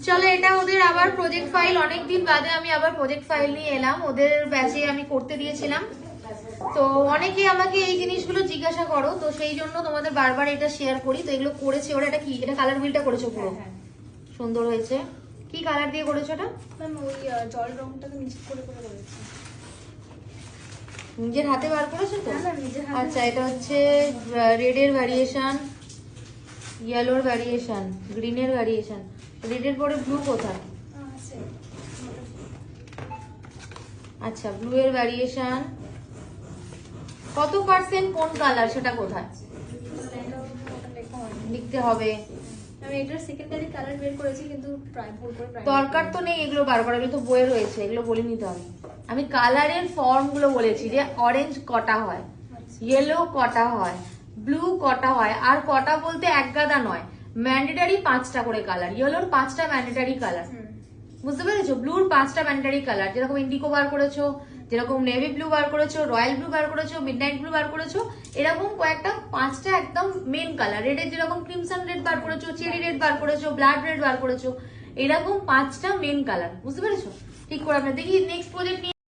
চলো এটা ওদের আবার প্রজেক্ট ফাইল, অনেকদিন বাদে আমি আবার প্রজেক্ট ফাইল নিয়ে এলাম। ওদের ব্যাচে আমি করতে দিয়েছিলাম, তো অনেকে আমাকে এই জিনিসগুলো জিজ্ঞাসা করো, তো সেই জন্য তোমাদের বারবার এটা শেয়ার করি। তো এগুলো করেছে ওরা। এটা কি, এটা কালার বিলটা করেছো পুরো? সুন্দর হয়েছে। কি কালার দিয়ে করেছো এটা? ম্যাম ওই জল রংটাকে মিক্স করে করে করেছি। নিজের হাতে বার করেছো তো? হ্যাঁ, নিজের হাতে। আচ্ছা, এটা হচ্ছে রেডের ভ্যারিয়েশন, ইয়েলোর ভ্যারিয়েশন, গ্রিনের ভ্যারিয়েশন। রেডের পরে ব্লু কোথায়? আচ্ছা, ব্লু এর ভ্যারিয়েশন কত পার্সেন্ট কোন কালার সেটা কোথায় লিখতে হবে? আমি এটার সেকেন্ডারি কালার বের করেছি, কিন্তু ভুল করে দরকার তো নেই এগুলো বার করা, এগুলো তো বইয়ে রয়েছে, এগুলো বলে নিতে হবে। আমি কালারের ফর্ম গুলো বলেছি, যে অরেঞ্জ কটা হয়, ইয়েলো কটা হয়, ব্লু কটা হয়। আর কটা বলতে এক গাদা নয়, ম্যান্ডেটারি 5টা করে কালার। ইয়েলোর 5টা ম্যান্ডেটারি কালার, বুঝতে পেরেছো? ব্লুর 5টা ম্যান্ডেটারি কালার, যেরকম ইন্ডিগো বার করেছো, যেরকম নেভি ব্লু বার করেছো, রয়্যাল ব্লু বার করেছো, মিডনাইট ব্লু বার করেছো, এরকম কয়েকটা 5টা একদম মেন কালার। রেডের যেরকম ক্রিমসন রেড বার করেছো, চেরি রেড বার করেছো, ব্লাড রেড বার করেছো, এরকম 5টা মেন কালার, বুঝতে পেরেছো? ঠিক করে আপনার দেখি নেক্সট প্রজেক্ট